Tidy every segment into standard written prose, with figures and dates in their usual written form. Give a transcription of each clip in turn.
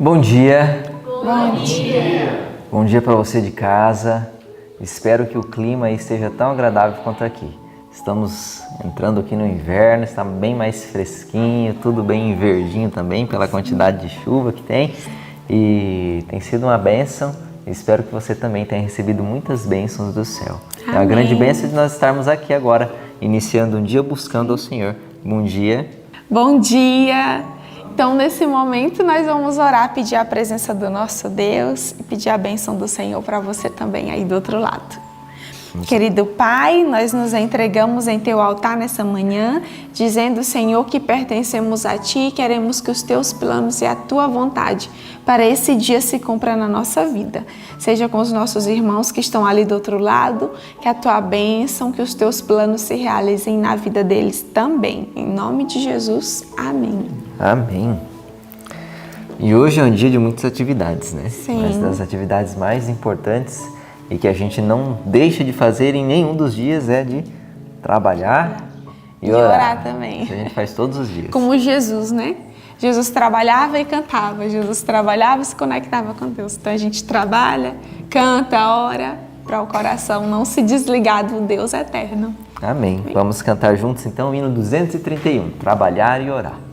Bom dia. Bom dia. Bom dia para você de casa. Espero que o clima aí esteja tão agradável quanto aqui. Estamos entrando aqui no inverno, está bem mais fresquinho, tudo bem verdinho também pela quantidade de chuva que tem. E tem sido uma bênção. Espero que você também tenha recebido muitas bênçãos do céu. Amém. É uma grande bênção de nós estarmos aqui agora, iniciando um dia buscando ao Senhor. Bom dia. Bom dia. Então, nesse momento, nós vamos orar, pedir a presença do nosso Deus e pedir a bênção do Senhor para você também aí do outro lado. Querido Pai, nós nos entregamos em Teu altar nessa manhã, dizendo, Senhor, que pertencemos a Ti e queremos que os Teus planos e a Tua vontade para esse dia se cumpra na nossa vida. Seja com os nossos irmãos que estão ali do outro lado, que a Tua bênção, que os Teus planos se realizem na vida deles também. Em nome de Jesus, amém. Amém. E hoje é um dia de muitas atividades, né? Sim. Mas das atividades mais importantes e que a gente não deixa de fazer em nenhum dos dias é de trabalhar e orar também. Isso a gente faz todos os dias. Como Jesus, né? Jesus trabalhava e cantava. Jesus trabalhava e se conectava com Deus. Então a gente trabalha, canta, ora, para o coração não se desligar do Deus eterno. Amém. Vamos cantar juntos então o hino 231, Trabalhar e Orar.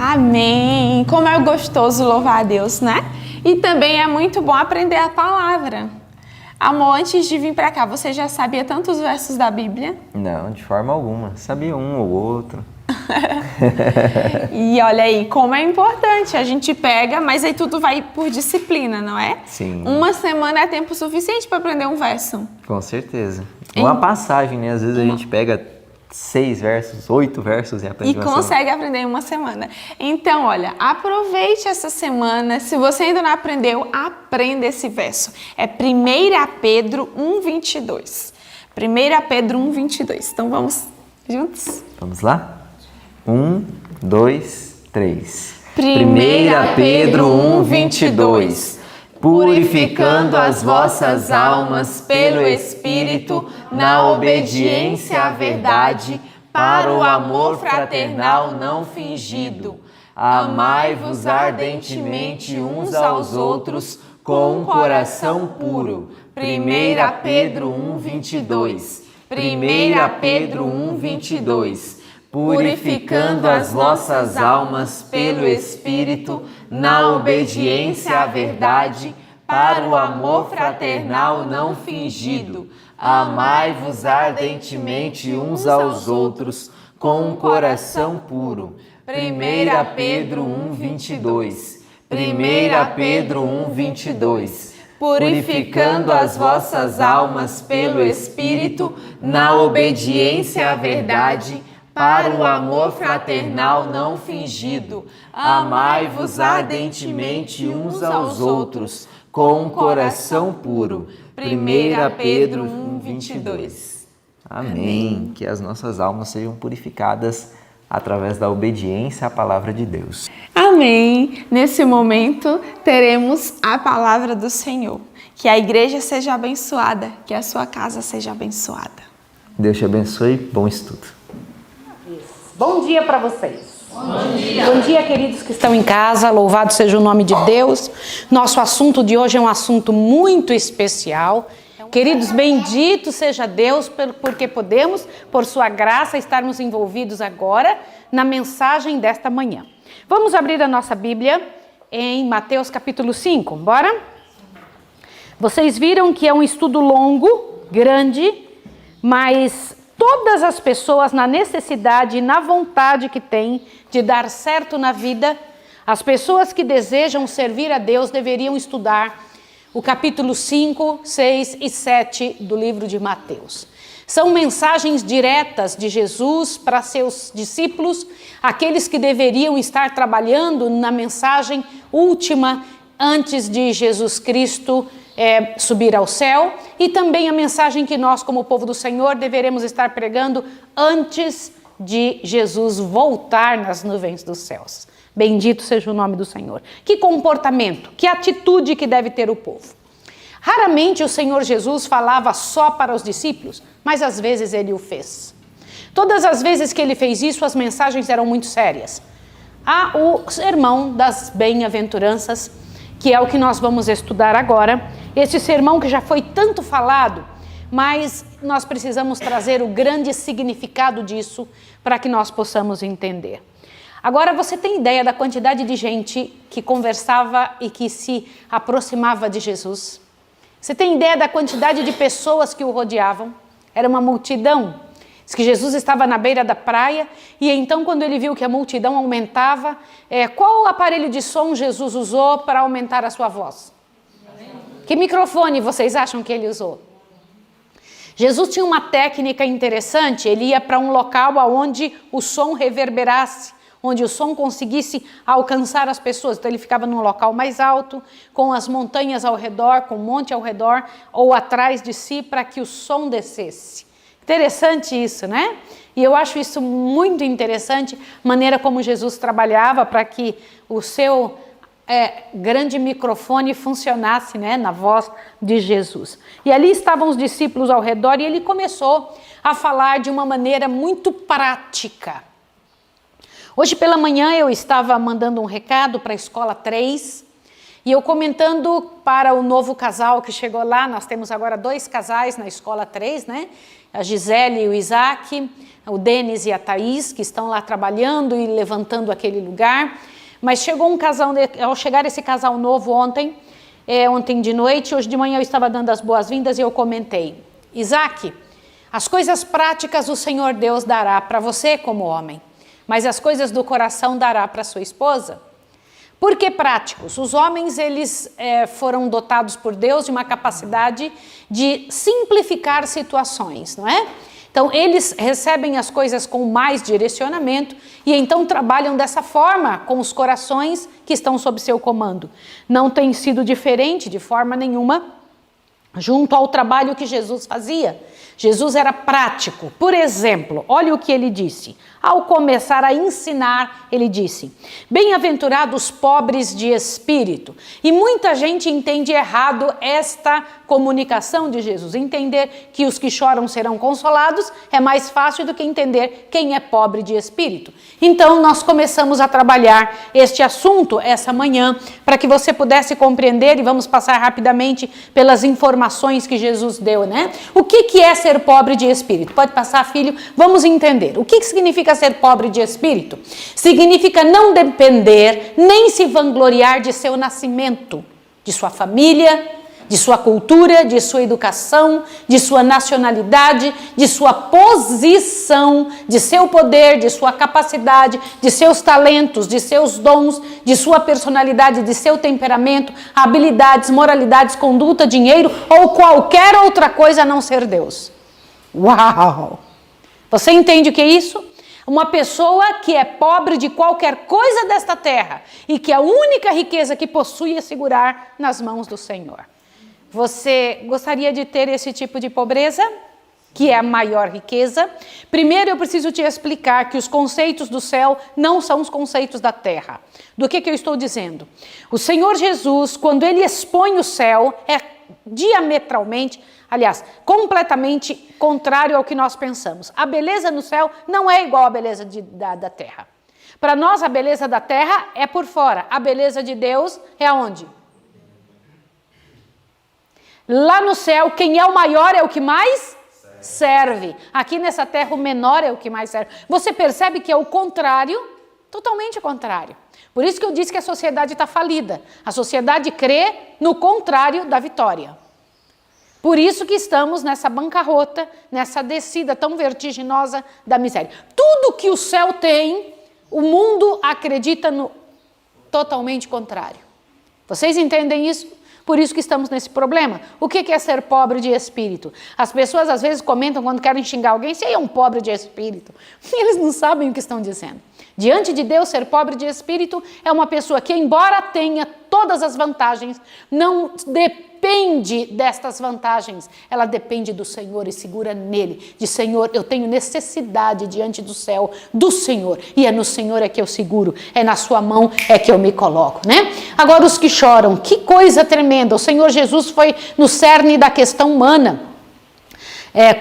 Amém! Como é gostoso louvar a Deus, né? E também é muito bom aprender a palavra. Amor, antes de vir pra cá, você já sabia tantos versos da Bíblia? Não, de forma alguma. Sabia um ou outro. E olha aí, como é importante. A gente pega, mas aí tudo vai por disciplina, não é? Sim. Uma semana é tempo suficiente para aprender um verso. Com certeza. Uma passagem, né? Às vezes a gente pega 6 versos, 8 versos e aprende uma consegue aprender em uma semana. Então, olha, aproveite essa semana. Se você ainda não aprendeu, aprenda esse verso. É 1 Pedro 1:22. 1 Pedro 1:22. Então, vamos juntos? Vamos lá? 1, 2, 3. 1 Pedro 1:22. Purificando as vossas almas pelo Espírito, na obediência à verdade, para o amor fraternal não fingido. Amai-vos ardentemente uns aos outros com um coração puro. 1 Pedro 1:22. 1 Pedro 1:22. Purificando as vossas almas pelo Espírito, na obediência à verdade, para o amor fraternal não fingido. Amai-vos ardentemente uns aos outros, com um coração puro. 1 Pedro 1:22. 1 Pedro 1:22. Purificando as vossas almas pelo Espírito, na obediência à verdade, para o amor fraternal não fingido. Amai-vos ardentemente uns aos outros, com um coração puro. 1 Pedro 1:22. Amém. Que as nossas almas sejam purificadas através da obediência à palavra de Deus. Amém. Nesse momento, teremos a palavra do Senhor. Que a igreja seja abençoada, que a sua casa seja abençoada. Deus te abençoe. Bom estudo. Bom dia para vocês. Bom dia, queridos que estão em casa. Louvado seja o nome de Deus. Nosso assunto de hoje é um assunto muito especial. Queridos, bendito seja Deus porque podemos, por sua graça, estarmos envolvidos agora na mensagem desta manhã. Vamos abrir a nossa Bíblia em Mateus capítulo 5, bora? Vocês viram que é um estudo longo, grande, mas todas as pessoas na necessidade e na vontade que têm de dar certo na vida, as pessoas que desejam servir a Deus deveriam estudar o capítulo 5, 6 e 7 do livro de Mateus. São mensagens diretas de Jesus para seus discípulos, aqueles que deveriam estar trabalhando na mensagem última antes de Jesus Cristo subir ao céu, e também a mensagem que nós, como povo do Senhor, deveremos estar pregando antes de Jesus voltar nas nuvens dos céus. Bendito seja o nome do Senhor. Que comportamento, que atitude que deve ter o povo. Raramente o Senhor Jesus falava só para os discípulos, mas às vezes ele o fez. Todas as vezes que ele fez isso, as mensagens eram muito sérias. Há o sermão das bem-aventuranças, que é o que nós vamos estudar agora. Esse sermão que já foi tanto falado, mas nós precisamos trazer o grande significado disso para que nós possamos entender. Agora, você tem ideia da quantidade de gente que conversava e que se aproximava de Jesus? Você tem ideia da quantidade de pessoas que o rodeavam? Era uma multidão. Diz que Jesus estava na beira da praia e então, quando ele viu que a multidão aumentava, qual aparelho de som Jesus usou para aumentar a sua voz? Que microfone vocês acham que ele usou? Jesus tinha uma técnica interessante. Ele ia para um local onde o som reverberasse, onde o som conseguisse alcançar as pessoas. Então ele ficava num local mais alto, com as montanhas ao redor, com um monte ao redor ou atrás de si, para que o som descesse. Interessante isso, né? E eu acho isso muito interessante, a maneira como Jesus trabalhava para que o seu grande microfone funcionasse, né, na voz de Jesus. E ali estavam os discípulos ao redor e ele começou a falar de uma maneira muito prática. Hoje pela manhã eu estava mandando um recado para a Escola 3 e eu comentando para o novo casal que chegou lá. Nós temos agora 2 casais na Escola 3, né? A Gisele e o Isaac, o Denis e a Thaís, que estão lá trabalhando e levantando aquele lugar. Mas chegou um casal, ao chegar esse casal novo ontem de noite, hoje de manhã eu estava dando as boas-vindas e eu comentei: Isaac, as coisas práticas o Senhor Deus dará para você como homem, mas as coisas do coração dará para sua esposa. Por que práticos? Os homens, eles foram dotados por Deus de uma capacidade de simplificar situações, não é? Então, eles recebem as coisas com mais direcionamento e então trabalham dessa forma com os corações que estão sob seu comando. Não tem sido diferente de forma nenhuma junto ao trabalho que Jesus fazia. Jesus era prático. Por exemplo, olha o que ele disse. Ao começar a ensinar, ele disse: bem-aventurados pobres de espírito. E muita gente entende errado esta comunicação de Jesus. Entender que os que choram serão consolados é mais fácil do que entender quem é pobre de espírito. Então, nós começamos a trabalhar este assunto essa manhã para que você pudesse compreender, e vamos passar rapidamente pelas informações que Jesus deu, né? O que é ser pobre de espírito? Pode passar, filho? Vamos entender. O que significa ser pobre de espírito? Significa não depender nem se vangloriar de seu nascimento. de sua família, de sua cultura, de sua educação, de sua nacionalidade, de sua posição, de seu poder, de sua capacidade, de seus talentos, de seus dons, de sua personalidade, de seu temperamento, habilidades, moralidades, conduta, dinheiro ou qualquer outra coisa a não ser Deus. Uau! Você entende o que é isso? Uma pessoa que é pobre de qualquer coisa desta terra e que a única riqueza que possui é segurar nas mãos do Senhor. Você gostaria de ter esse tipo de pobreza, que é a maior riqueza? Primeiro eu preciso te explicar que os conceitos do céu não são os conceitos da terra. Do que eu estou dizendo? O Senhor Jesus, quando ele expõe o céu, é diametralmente, aliás, completamente contrário ao que nós pensamos. A beleza no céu não é igual à beleza da terra. Para nós, a beleza da terra é por fora. A beleza de Deus é aonde? Lá no céu, quem é o maior é o que mais serve. Aqui nessa terra, o menor é o que mais serve. Você percebe que é o contrário, totalmente o contrário. Por isso que eu disse que a sociedade está falida. A sociedade crê no contrário da vitória. Por isso que estamos nessa bancarrota, nessa descida tão vertiginosa da miséria. Tudo que o céu tem, o mundo acredita no totalmente contrário. Vocês entendem isso? Por isso que estamos nesse problema. O que é ser pobre de espírito? As pessoas às vezes comentam quando querem xingar alguém, você é um pobre de espírito. Eles não sabem o que estão dizendo. Diante de Deus, ser pobre de espírito é uma pessoa que, embora tenha todas as vantagens, não depende destas vantagens. Ela depende do Senhor e segura nele. De Senhor, eu tenho necessidade diante do céu do Senhor. E é no Senhor é que eu seguro. É na sua mão é que eu me coloco, né? Agora os que choram, que coisa tremenda. O Senhor Jesus foi no cerne da questão humana.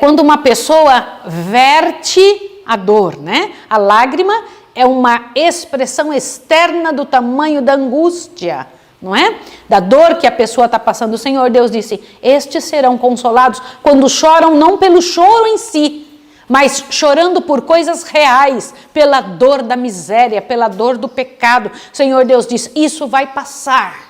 Quando uma pessoa verte a dor, né? A lágrima é uma expressão externa do tamanho da angústia, não é? Da dor que a pessoa está passando. O Senhor Deus disse, estes serão consolados quando choram não pelo choro em si, mas chorando por coisas reais, pela dor da miséria, pela dor do pecado. O Senhor Deus diz, isso vai passar.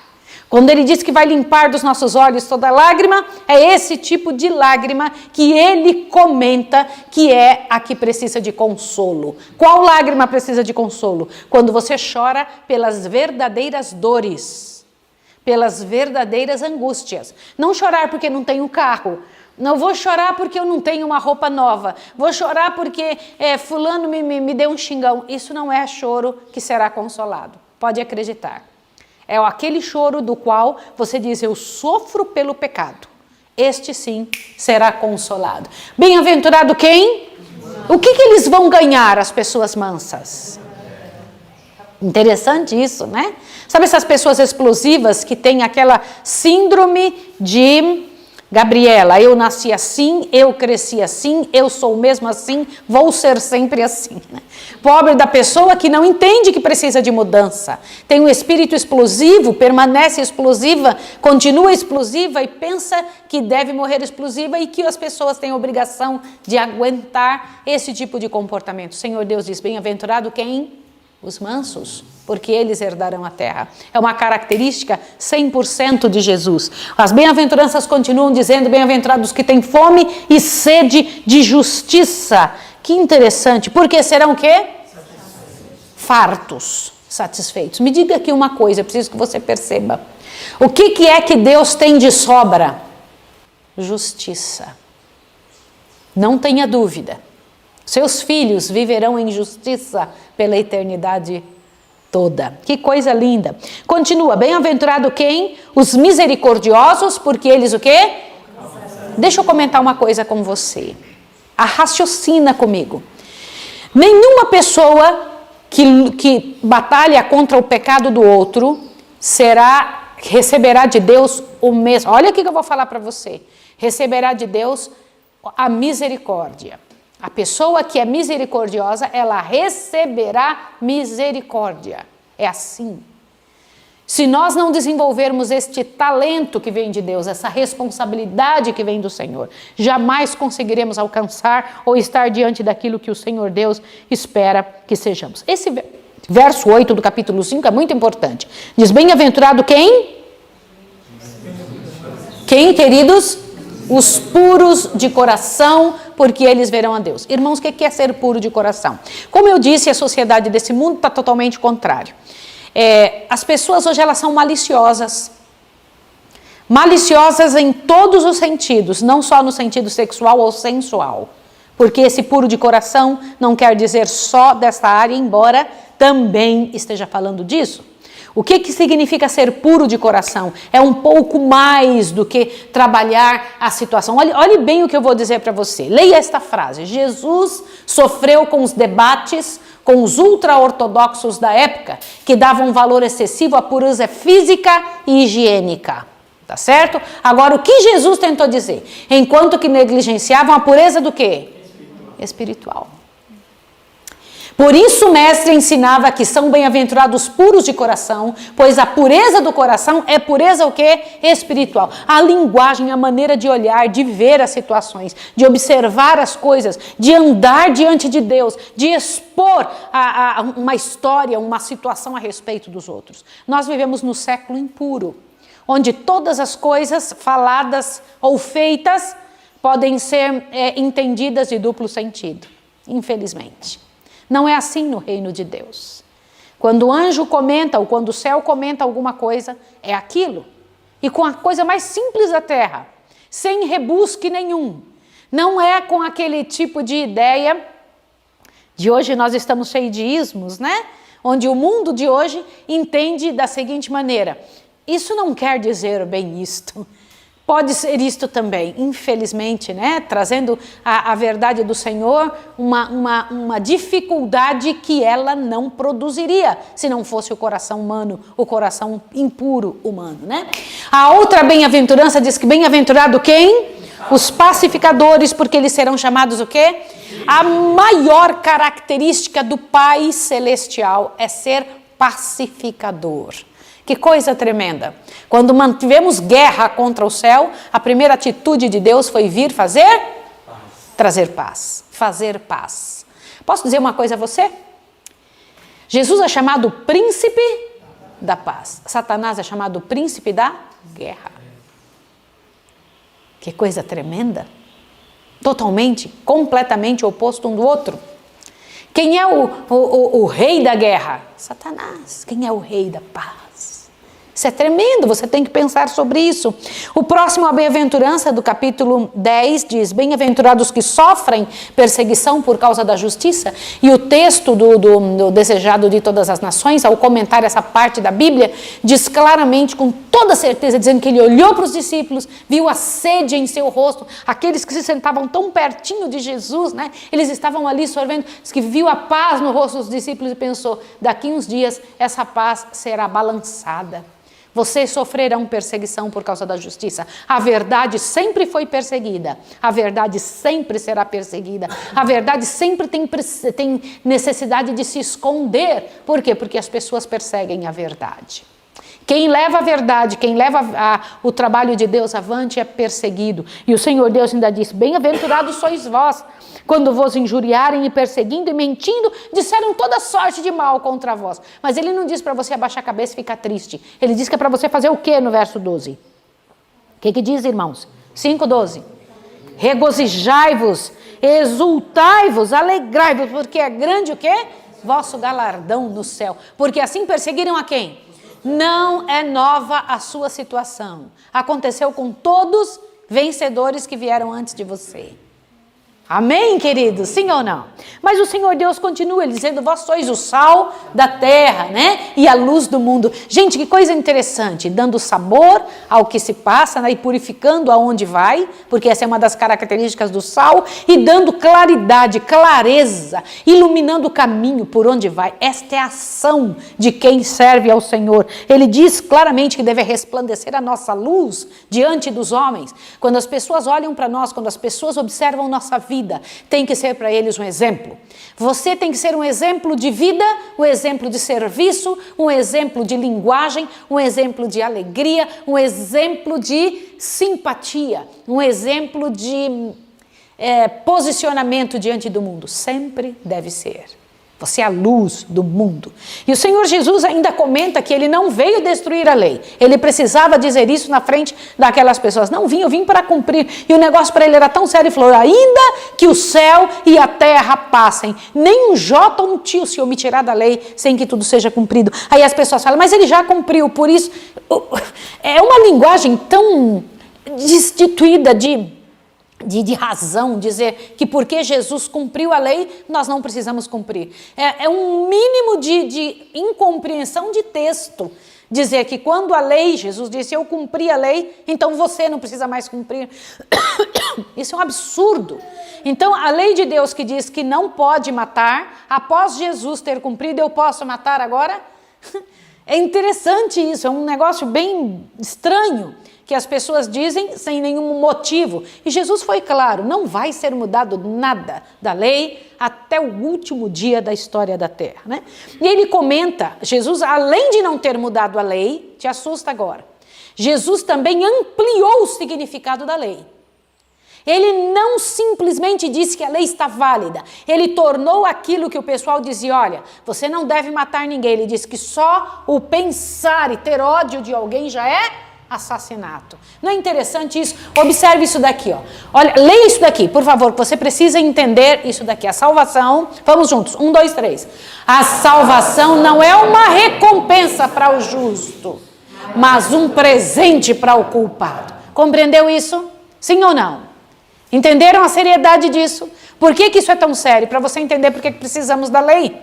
Quando ele diz que vai limpar dos nossos olhos toda lágrima, é esse tipo de lágrima que ele comenta que é a que precisa de consolo. Qual lágrima precisa de consolo? Quando você chora pelas verdadeiras dores, pelas verdadeiras angústias. Não chorar porque não tenho carro. Não vou chorar porque eu não tenho uma roupa nova. Vou chorar porque fulano me deu um xingão. Isso não é choro que será consolado. Pode acreditar. É aquele choro do qual você diz, eu sofro pelo pecado. Este sim será consolado. Bem-aventurado quem? O que eles vão ganhar, as pessoas mansas? Interessante isso, né? Sabe essas pessoas explosivas que têm aquela síndrome de Gabriela, eu nasci assim, eu cresci assim, eu sou mesmo assim, vou ser sempre assim. Né? Pobre da pessoa que não entende que precisa de mudança. Tem um espírito explosivo, permanece explosiva, continua explosiva e pensa que deve morrer explosiva e que as pessoas têm a obrigação de aguentar esse tipo de comportamento. O Senhor Deus diz, bem-aventurado quem? Os mansos, porque eles herdarão a terra. É uma característica 100% de Jesus. As bem-aventuranças continuam dizendo, bem-aventurados que têm fome e sede de justiça. Que interessante, porque serão o quê? Fartos, satisfeitos. Me diga aqui uma coisa, eu preciso que você perceba. O que é que Deus tem de sobra? Justiça. Não tenha dúvida. Seus filhos viverão em justiça pela eternidade toda. Que coisa linda. Continua, bem-aventurado quem? Os misericordiosos, porque eles o quê? Deixa eu comentar uma coisa com você. Raciocina comigo. Nenhuma pessoa que batalha contra o pecado do outro receberá de Deus o mesmo. Olha o que eu vou falar para você. Receberá de Deus a misericórdia. A pessoa que é misericordiosa, ela receberá misericórdia. É assim. Se nós não desenvolvermos este talento que vem de Deus, essa responsabilidade que vem do Senhor, jamais conseguiremos alcançar ou estar diante daquilo que o Senhor Deus espera que sejamos. Esse verso 8 do capítulo 5 é muito importante. Diz, bem-aventurado quem? Quem, queridos? Os puros de coração, porque eles verão a Deus. Irmãos, o que é ser puro de coração? Como eu disse, a sociedade desse mundo está totalmente contrária. As pessoas hoje elas são maliciosas. Maliciosas em todos os sentidos, não só no sentido sexual ou sensual. Porque esse puro de coração não quer dizer só desta área, embora também esteja falando disso. O que significa ser puro de coração? É um pouco mais do que trabalhar a situação. Olhe bem o que eu vou dizer para você. Leia esta frase. Jesus sofreu com os debates com os ultra-ortodoxos da época, que davam um valor excessivo à pureza física e higiênica. Tá certo? Agora, o que Jesus tentou dizer? Enquanto que negligenciavam a pureza do quê? Espiritual. Por isso o mestre ensinava que são bem-aventurados puros de coração, pois a pureza do coração é pureza o quê? Espiritual. A linguagem, a maneira de olhar, de ver as situações, de observar as coisas, de andar diante de Deus, de expor uma história, uma situação a respeito dos outros. Nós vivemos no século impuro, onde todas as coisas faladas ou feitas podem ser entendidas de duplo sentido, infelizmente. Não é assim no reino de Deus. Quando o anjo comenta ou quando o céu comenta alguma coisa, é aquilo. E com a coisa mais simples da terra, sem rebusque nenhum. Não é com aquele tipo de ideia de hoje nós estamos cheios de ismos, né? Onde o mundo de hoje entende da seguinte maneira: isso não quer dizer bem isto. Pode ser isto também, infelizmente, né? Trazendo a verdade do Senhor, uma dificuldade que ela não produziria se não fosse o coração humano, o coração impuro humano, né? A outra bem-aventurança diz que bem-aventurado quem? Os pacificadores, porque eles serão chamados o quê? A maior característica do Pai Celestial é ser pacificador. Que coisa tremenda. Quando mantivemos guerra contra o céu, a primeira atitude de Deus foi vir fazer? Paz. Trazer paz. Fazer paz. Posso dizer uma coisa a você? Jesus é chamado príncipe da paz. Satanás é chamado príncipe da guerra. Que coisa tremenda. Totalmente, completamente oposto um do outro. Quem é o rei da guerra? Satanás. Quem é o rei da paz? Isso é tremendo, você tem que pensar sobre isso. O próximo, a bem-aventurança do capítulo 10, diz: bem-aventurados que sofrem perseguição por causa da justiça. E o texto do desejado de todas as nações, ao comentar essa parte da Bíblia, diz claramente, com toda certeza, dizendo que ele olhou para os discípulos, viu a sede em seu rosto, aqueles que se sentavam tão pertinho de Jesus, né? Eles estavam ali sorvendo, diz que viu a paz no rosto dos discípulos e pensou: daqui uns dias essa paz será balançada. Vocês sofrerão perseguição por causa da justiça. A verdade sempre foi perseguida. A verdade sempre será perseguida. A verdade sempre tem necessidade de se esconder. Por quê? Porque as pessoas perseguem a verdade. Quem leva a verdade, quem leva o trabalho de Deus avante é perseguido. E o Senhor Deus ainda diz: bem-aventurados sois vós, quando vos injuriarem e perseguindo e mentindo, disseram toda sorte de mal contra vós. Mas ele não diz para você abaixar a cabeça e ficar triste. Ele diz que é para você fazer o quê no verso 12? O que diz, irmãos? 5:12. Regozijai-vos, exultai-vos, alegrai-vos, porque é grande o quê? Vosso galardão no céu. Porque assim perseguiram a quem? Não é nova a sua situação. Aconteceu com todos vencedores que vieram antes de você. Amém, queridos? Sim ou não? Mas o Senhor Deus continua dizendo: vós sois o sal da terra, né? E a luz do mundo. Gente, que coisa interessante. Dando sabor ao que se passa, né? E purificando aonde vai, porque essa é uma das características do sal. E dando claridade, clareza, iluminando o caminho por onde vai. Esta é a ação de quem serve ao Senhor. Ele diz claramente que deve resplandecer a nossa luz diante dos homens. Quando as pessoas olham para nós, quando as pessoas observam nossa vida, tem que ser para eles um exemplo. Você tem que ser um exemplo de vida, um exemplo de serviço, um exemplo de linguagem, um exemplo de alegria, um exemplo de simpatia, um exemplo de posicionamento diante do mundo. Sempre deve ser. Você é a luz do mundo. E o Senhor Jesus ainda comenta que ele não veio destruir a lei. Ele precisava dizer isso na frente daquelas pessoas. Não vim, eu vim para cumprir. E o negócio para ele era tão sério, ele falou, ainda que o céu e a terra passem, nem um jota ou um tio se omitirá da lei sem que tudo seja cumprido. Aí as pessoas falam, mas ele já cumpriu, por isso... É uma linguagem tão destituída de razão, dizer que porque Jesus cumpriu a lei, nós não precisamos cumprir. É um mínimo de incompreensão de texto. Dizer que quando a lei, Jesus disse, eu cumpri a lei, então você não precisa mais cumprir. Isso é um absurdo. Então, a lei de Deus que diz que não pode matar, após Jesus ter cumprido, eu posso matar agora? É interessante isso, é um negócio bem estranho, que as pessoas dizem sem nenhum motivo. E Jesus foi claro, não vai ser mudado nada da lei até o último dia da história da terra, né? E ele comenta, Jesus, além de não ter mudado a lei, te assusta agora, Jesus também ampliou o significado da lei. Ele não simplesmente disse que a lei está válida, ele tornou aquilo que o pessoal dizia, olha, você não deve matar ninguém, ele disse que só o pensar e ter ódio de alguém já é assassinato. Não é interessante isso? Observe isso daqui, ó. Olha, leia isso daqui, por favor, que você precisa entender isso daqui. A salvação, vamos juntos, 1, 2, 3. A salvação não é uma recompensa para o justo, mas um presente para o culpado. Compreendeu isso? Sim ou não? Entenderam a seriedade disso? Por que isso é tão sério? Para você entender por que precisamos da lei.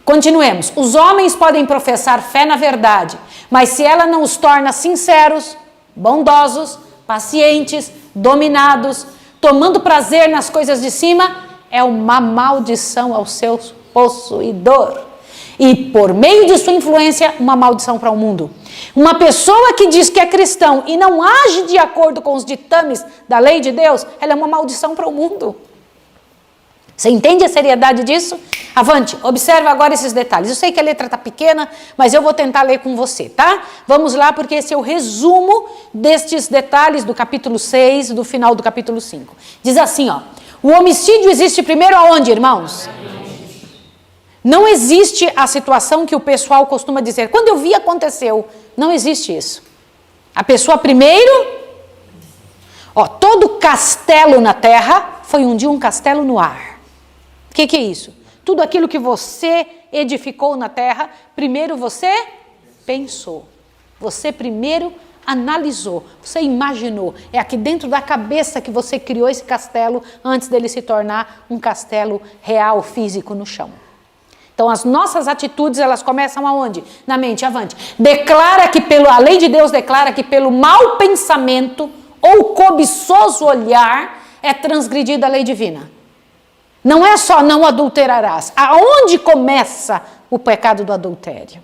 Continuemos. Os homens podem professar fé na verdade, mas se ela não os torna sinceros, bondosos, pacientes, dominados, tomando prazer nas coisas de cima, é uma maldição ao seu possuidor. E por meio de sua influência, uma maldição para o mundo. Uma pessoa que diz que é cristão e não age de acordo com os ditames da lei de Deus, ela é uma maldição para o mundo. Você entende a seriedade disso? Avante, observa agora esses detalhes. Eu sei que a letra está pequena, mas eu vou tentar ler com você, tá? Vamos lá, porque esse é o resumo destes detalhes do capítulo 6, do final do capítulo 5. Diz assim, ó, o homicídio existe primeiro aonde, irmãos? Não existe a situação que o pessoal costuma dizer, quando eu vi aconteceu. Não existe isso. A pessoa primeiro, ó, todo castelo na terra foi um dia um castelo no ar. O que é isso? Tudo aquilo que você edificou na terra, primeiro você pensou. Você primeiro analisou, você imaginou. É aqui dentro da cabeça que você criou esse castelo antes dele se tornar um castelo real, físico no chão. Então, as nossas atitudes, elas começam aonde? Na mente, avante. A lei de Deus declara que pelo mau pensamento ou cobiçoso olhar é transgredida a lei divina. Não é só não adulterarás. Aonde começa o pecado do adultério?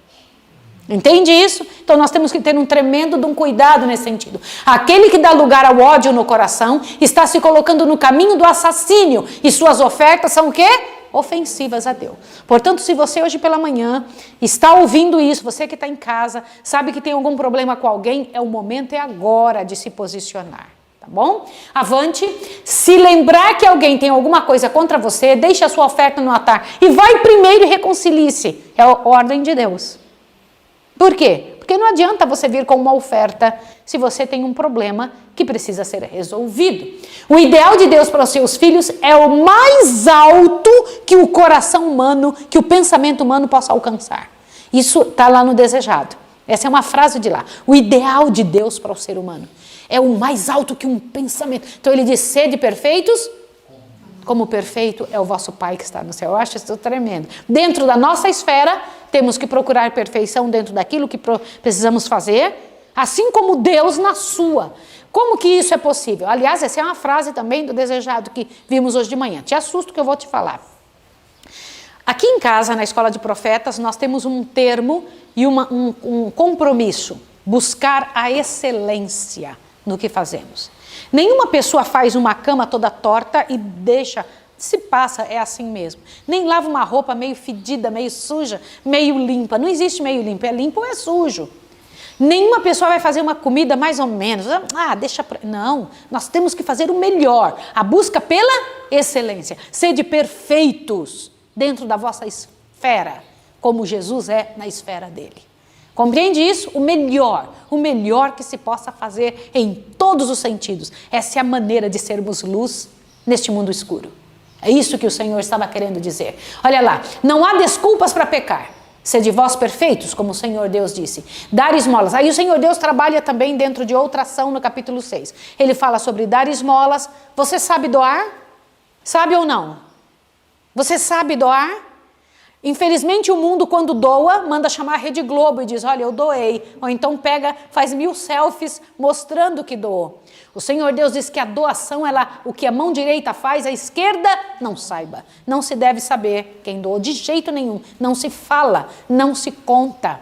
Entende isso? Então, nós temos que ter um tremendo de um cuidado nesse sentido. Aquele que dá lugar ao ódio no coração está se colocando no caminho do assassínio e suas ofertas são o quê? Ofensivas a Deus. Portanto, se você hoje pela manhã está ouvindo isso, você que está em casa, sabe que tem algum problema com alguém, o momento é agora de se posicionar, tá bom? Avante, se lembrar que alguém tem alguma coisa contra você, deixe a sua oferta no altar e vai primeiro e reconcilie-se. É a ordem de Deus. Por quê? Porque não adianta você vir com uma oferta se você tem um problema que precisa ser resolvido. O ideal de Deus para os seus filhos é o mais alto que o coração humano, que o pensamento humano possa alcançar. Isso está lá no desejado. Essa é uma frase de lá. O ideal de Deus para o ser humano é o mais alto que um pensamento. Então ele diz, sede perfeitos, como perfeito é o vosso Pai que está no céu. Eu acho isso tremendo. Dentro da nossa esfera, temos que procurar perfeição dentro daquilo que precisamos fazer, assim como Deus na sua. Como que isso é possível? Aliás, essa é uma frase também do desejado que vimos hoje de manhã. Te assusto que eu vou te falar. Aqui em casa, na Escola de Profetas, nós temos um termo e um compromisso. Buscar a excelência no que fazemos. Nenhuma pessoa faz uma cama toda torta e deixa, se passa, é assim mesmo. Nem lava uma roupa meio fedida, meio suja, meio limpa. Não existe meio limpo, é limpo ou é sujo. Nenhuma pessoa vai fazer uma comida mais ou menos. Não, nós temos que fazer o melhor. A busca pela excelência. Sede perfeitos, dentro da vossa esfera, como Jesus é na esfera dele. Compreende isso? O melhor que se possa fazer em todos os sentidos. Essa é a maneira de sermos luz neste mundo escuro. É isso que o Senhor estava querendo dizer. Olha lá, não há desculpas para pecar. Sede vós perfeitos, como o Senhor Deus disse. Dar esmolas. Aí o Senhor Deus trabalha também dentro de outra ação no capítulo 6. Ele fala sobre dar esmolas. Você sabe doar? Sabe ou não? Você sabe doar? Infelizmente o mundo, quando doa, manda chamar a Rede Globo e diz, olha, eu doei. Ou então faz 1000 selfies mostrando que doou. O Senhor Deus diz que a doação, o que a mão direita faz, a esquerda não saiba. Não se deve saber quem doou, de jeito nenhum. Não se fala, não se conta.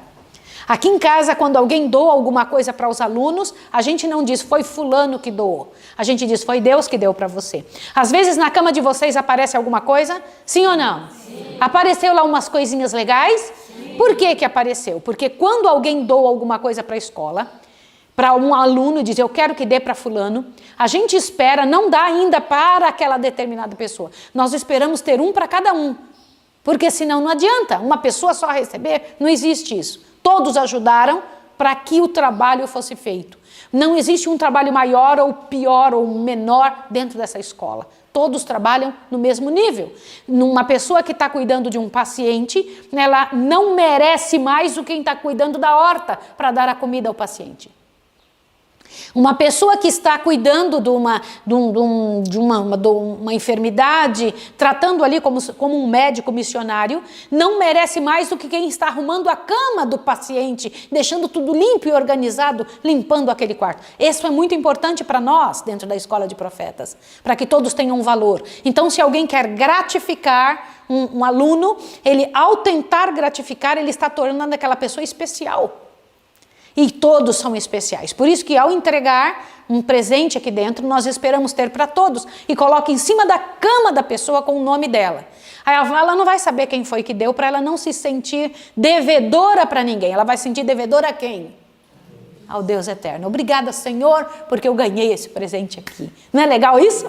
Aqui em casa, quando alguém doa alguma coisa para os alunos, a gente não diz, foi fulano que doou. A gente diz, foi Deus que deu para você. Às vezes na cama de vocês aparece alguma coisa? Sim ou não? Sim. Apareceu lá umas coisinhas legais? Sim. Por que apareceu? Porque quando alguém doa alguma coisa para a escola, para um aluno diz, eu quero que dê para fulano, a gente espera, não dá ainda para aquela determinada pessoa. Nós esperamos ter um para cada um. Porque senão não adianta, uma pessoa só receber, não existe isso. Todos ajudaram para que o trabalho fosse feito. Não existe um trabalho maior ou pior ou menor dentro dessa escola. Todos trabalham no mesmo nível. Uma pessoa que está cuidando de um paciente, ela não merece mais do que quem está cuidando da horta para dar a comida ao paciente. Uma pessoa que está cuidando de uma enfermidade, tratando ali como um médico missionário, não merece mais do que quem está arrumando a cama do paciente, deixando tudo limpo e organizado, limpando aquele quarto. Isso é muito importante para nós, dentro da escola de profetas, para que todos tenham valor. Então, se alguém quer gratificar um aluno, ao tentar gratificar, ele está tornando aquela pessoa especial. E todos são especiais. Por isso que ao entregar um presente aqui dentro, nós esperamos ter para todos. E coloca em cima da cama da pessoa com o nome dela. Aí ela não vai saber quem foi que deu, para ela não se sentir devedora para ninguém. Ela vai sentir devedora a quem? Ao Deus eterno. Obrigada, Senhor, porque eu ganhei esse presente aqui. Não é legal isso?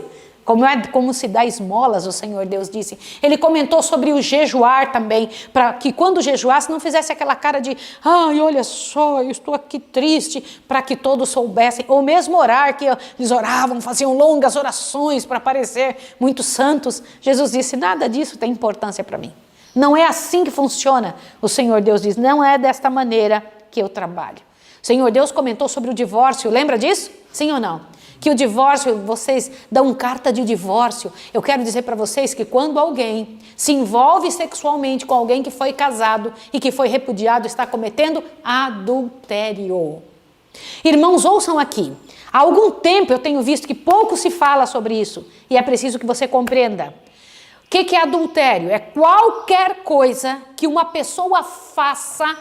Como se dá esmolas, o Senhor Deus disse. Ele comentou sobre o jejuar também, para que quando jejuasse não fizesse aquela cara de, ai, olha só, eu estou aqui triste, para que todos soubessem. Ou mesmo orar, que eles oravam, faziam longas orações para parecer muito santos. Jesus disse, nada disso tem importância para mim. Não é assim que funciona. O Senhor Deus diz, não é desta maneira que eu trabalho. O Senhor Deus comentou sobre o divórcio, lembra disso? Sim ou não? Que o divórcio, vocês dão carta de divórcio. Eu quero dizer para vocês que quando alguém se envolve sexualmente com alguém que foi casado e que foi repudiado, está cometendo adultério. Irmãos, ouçam aqui. Há algum tempo eu tenho visto que pouco se fala sobre isso e é preciso que você compreenda. O que é adultério? É qualquer coisa que uma pessoa faça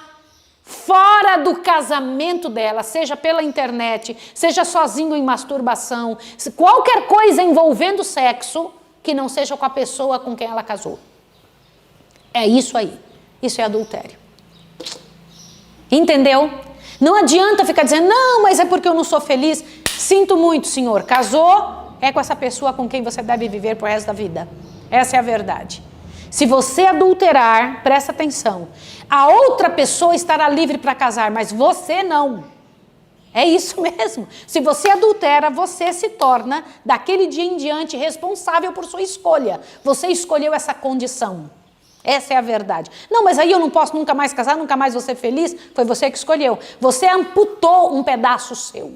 fora do casamento dela, seja pela internet, seja sozinho em masturbação, qualquer coisa envolvendo sexo que não seja com a pessoa com quem ela casou. É isso aí. Isso é adultério. Entendeu? Não adianta ficar dizendo, não, mas é porque eu não sou feliz. Sinto muito, senhor. Casou, é com essa pessoa com quem você deve viver pro resto da vida. Essa é a verdade. Se você adulterar, presta atenção, a outra pessoa estará livre para casar, mas você não. É isso mesmo. Se você adultera, você se torna, daquele dia em diante, responsável por sua escolha. Você escolheu essa condição. Essa é a verdade. Não, mas aí eu não posso nunca mais casar, nunca mais vou ser feliz. Foi você que escolheu. Você amputou um pedaço seu.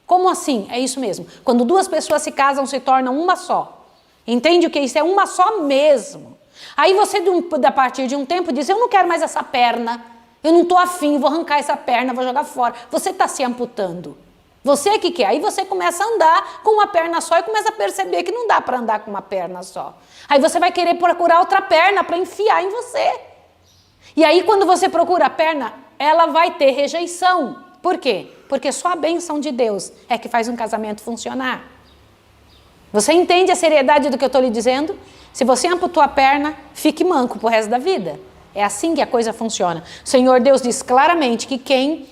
Como assim? É isso mesmo. Quando duas pessoas se casam, se tornam uma só. Entende o que isso é? Uma só mesmo. Aí você, a partir de um tempo, diz, eu não quero mais essa perna, eu não estou afim, vou arrancar essa perna, vou jogar fora. Você está se amputando. Você que quer. Aí você começa a andar com uma perna só e começa a perceber que não dá para andar com uma perna só. Aí você vai querer procurar outra perna para enfiar em você. E aí quando você procura a perna, ela vai ter rejeição. Por quê? Porque só a bênção de Deus é que faz um casamento funcionar. Você entende a seriedade do que eu estou lhe dizendo? Se você amputou a perna, fique manco pro resto da vida. É assim que a coisa funciona. O Senhor Deus diz claramente que quem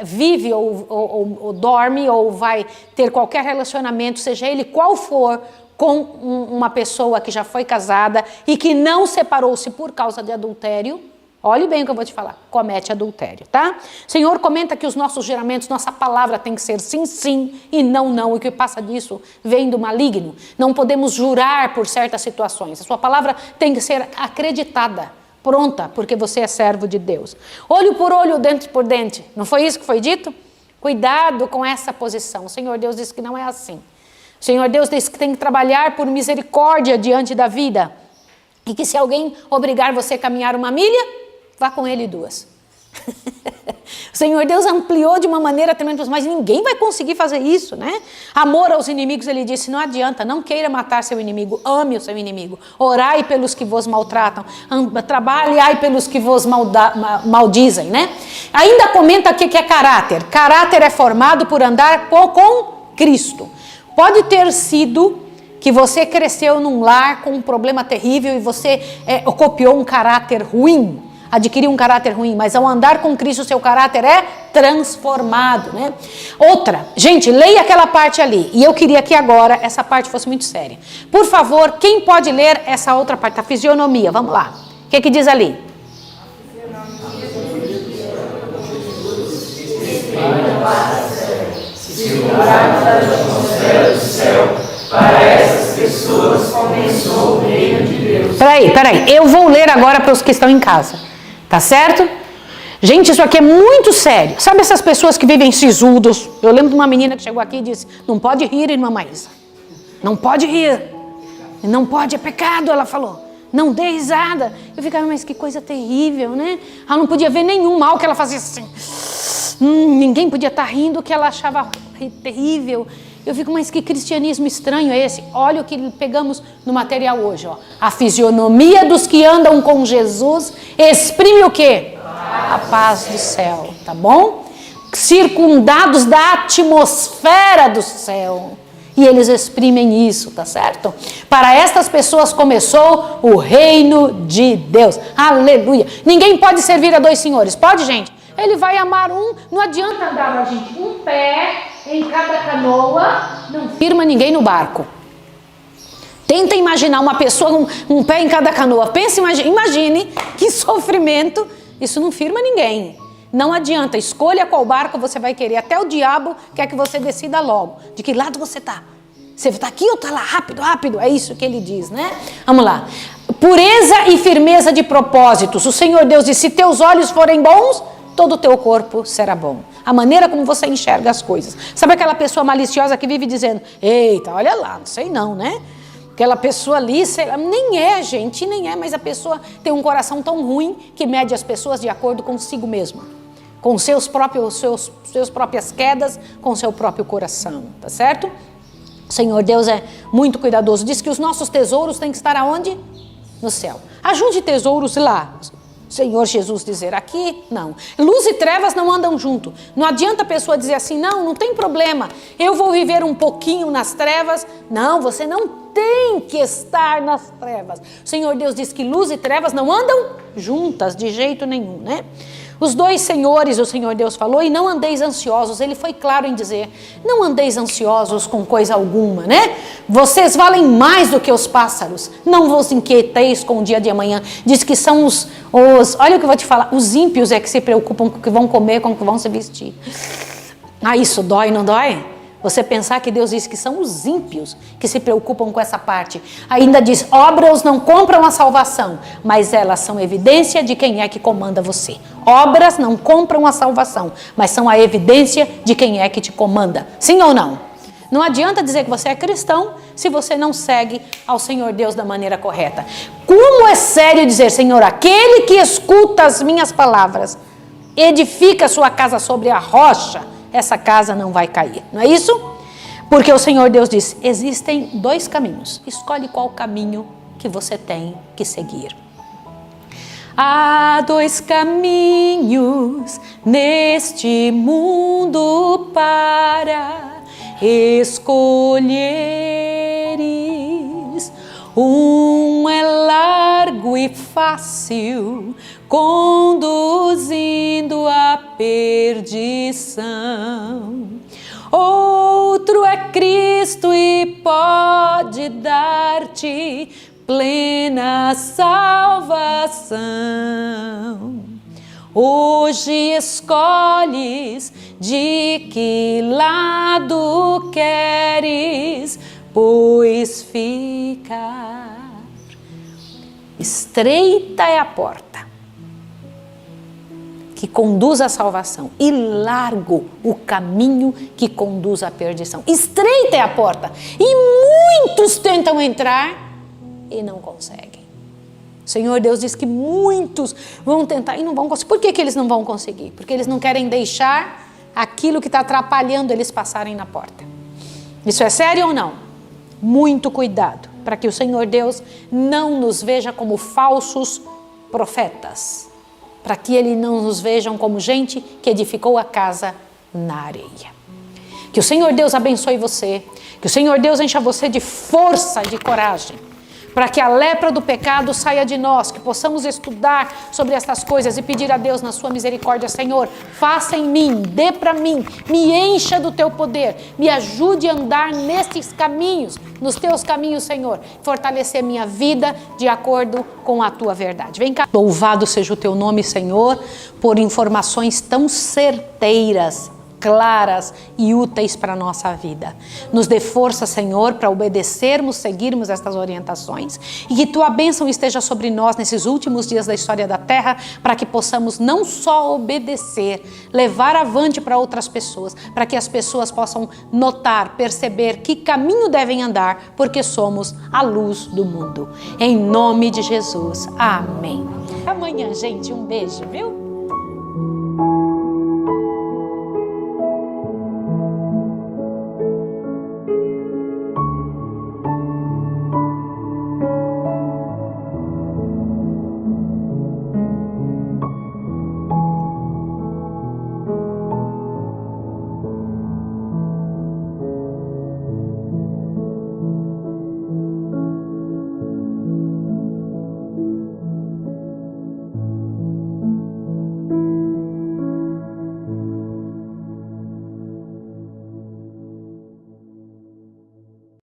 vive ou dorme ou vai ter qualquer relacionamento, seja ele qual for, com uma pessoa que já foi casada e que não separou-se por causa de adultério, olhe bem o que eu vou te falar, comete adultério, tá? O Senhor comenta que os nossos juramentos, nossa palavra tem que ser sim, sim e não, não. E o que passa disso vem do maligno. Não podemos jurar por certas situações. A sua palavra tem que ser acreditada, pronta, porque você é servo de Deus. Olho por olho, dente por dente. Não foi isso que foi dito? Cuidado com essa posição. O Senhor Deus diz que não é assim. O Senhor Deus diz que tem que trabalhar por misericórdia diante da vida. E que se alguém obrigar você a caminhar uma milha, vá com ele 2. O Senhor Deus ampliou de uma maneira tremenda, mas ninguém vai conseguir fazer isso, né? Amor aos inimigos, ele disse, não adianta, não queira matar seu inimigo, ame o seu inimigo. Orai pelos que vos maltratam, trabalhai pelos que vos maldizem, né? Ainda comenta aqui que é caráter. Caráter é formado por andar com Cristo. Pode ter sido que você cresceu num lar com um problema terrível e você copiou um caráter ruim, adquiriu um caráter ruim, mas ao andar com Cristo, seu caráter é transformado, né? Outra, gente, leia aquela parte ali, e eu queria que agora essa parte fosse muito séria. Por favor, quem pode ler essa outra parte, a fisionomia, vamos lá. O que diz ali? Para essas pessoas começou o reino de Deus. Peraí, eu vou ler agora para os que estão em casa, tá certo? Gente, isso aqui é muito sério. Sabe essas pessoas que vivem sisudos? Eu lembro de uma menina que chegou aqui e disse, não pode rir, irmã Maísa. Não pode rir. Não pode, é pecado, ela falou. Não dê risada. Eu ficava, mas que coisa terrível, né? Ela não podia ver nenhum mal que ela fazia assim. Ninguém podia estar rindo, que ela achava terrível. Eu fico, mas que cristianismo estranho é esse? Olha o que pegamos no material hoje, ó. A fisionomia dos que andam com Jesus exprime o quê? A paz do céu, tá bom? Circundados da atmosfera do céu. E eles exprimem isso, tá certo? Para estas pessoas começou o reino de Deus. Aleluia. Ninguém pode servir a 2 senhores. Pode, gente? Ele vai amar um. Não adianta andar, gente, um pé em cada canoa. Não firma ninguém no barco. Tenta imaginar uma pessoa, um pé em cada canoa. Pense, imagine que sofrimento. Isso não firma ninguém. Não adianta, escolha qual barco você vai querer. Até o diabo quer que você decida logo. De que lado você está? Você está aqui ou está lá? Rápido, rápido. É isso que ele diz, né? Vamos lá. Pureza e firmeza de propósitos. O Senhor Deus diz, se teus olhos forem bons, todo o teu corpo será bom. A maneira como você enxerga as coisas. Sabe aquela pessoa maliciosa que vive dizendo, eita, olha lá, não sei não, né? Aquela pessoa ali, nem é, gente, nem é, mas a pessoa tem um coração tão ruim que mede as pessoas de acordo consigo mesma. Com seus próprias quedas, com seu próprio coração, tá certo? O Senhor Deus é muito cuidadoso. Diz que os nossos tesouros têm que estar aonde? No céu. Ajunte tesouros lá. Senhor Jesus dizer aqui, não. Luz e trevas não andam junto. Não adianta a pessoa dizer assim, não tem problema. Eu vou viver um pouquinho nas trevas. Não, você não tem que estar nas trevas. O Senhor Deus diz que luz e trevas não andam juntas de jeito nenhum, né? Os 2 senhores, o Senhor Deus falou, e não andeis ansiosos. Ele foi claro em dizer, não andeis ansiosos com coisa alguma, né? Vocês valem mais do que os pássaros. Não vos inquieteis com o dia de amanhã. Diz que são os olha o que eu vou te falar, os ímpios é que se preocupam com o que vão comer, com o que vão se vestir. Ah, isso dói, não dói? Você pensar que Deus diz que são os ímpios que se preocupam com essa parte. Ainda diz, obras não compram a salvação, mas elas são evidência de quem é que comanda você. Obras não compram a salvação, mas são a evidência de quem é que te comanda. Sim ou não? Não adianta dizer que você é cristão se você não segue ao Senhor Deus da maneira correta. Como é sério dizer, Senhor, aquele que escuta as minhas palavras, edifica a sua casa sobre a rocha, essa casa não vai cair, não é isso? Porque o Senhor Deus diz, existem 2 caminhos, escolhe qual caminho que você tem que seguir. Há 2 caminhos neste mundo para escolheres, um é largo e fácil, conduzindo à perdição. Outro é Cristo e pode dar-te plena salvação. Hoje escolhes de que lado queres, pois ficar. Estreita é a porta que conduz à salvação e largo o caminho que conduz à perdição. Estreita é a porta e muitos tentam entrar e não conseguem. O Senhor Deus diz que muitos vão tentar e não vão conseguir. Por que eles não vão conseguir? Porque eles não querem deixar aquilo que está atrapalhando eles passarem na porta. Isso é sério ou não? Muito cuidado para que o Senhor Deus não nos veja como falsos profetas, para que Ele não nos vejam como gente que edificou a casa na areia. Que o Senhor Deus abençoe você, que o Senhor Deus encha você de força e de coragem, para que a lepra do pecado saia de nós, que possamos estudar sobre estas coisas e pedir a Deus na sua misericórdia: Senhor, faça em mim, dê para mim, me encha do teu poder, me ajude a andar nestes caminhos, nos teus caminhos, Senhor, fortalecer minha vida de acordo com a tua verdade. Vem cá. Louvado seja o teu nome, Senhor, por informações tão certeiras, claras e úteis para a nossa vida. Nos dê força, Senhor, para obedecermos, seguirmos estas orientações, e que tua bênção esteja sobre nós nesses últimos dias da história da terra, para que possamos não só obedecer, levar avante para outras pessoas, para que as pessoas possam notar, perceber que caminho devem andar, porque somos a luz do mundo. Em nome de Jesus. Amém. Amanhã, gente, um beijo, viu?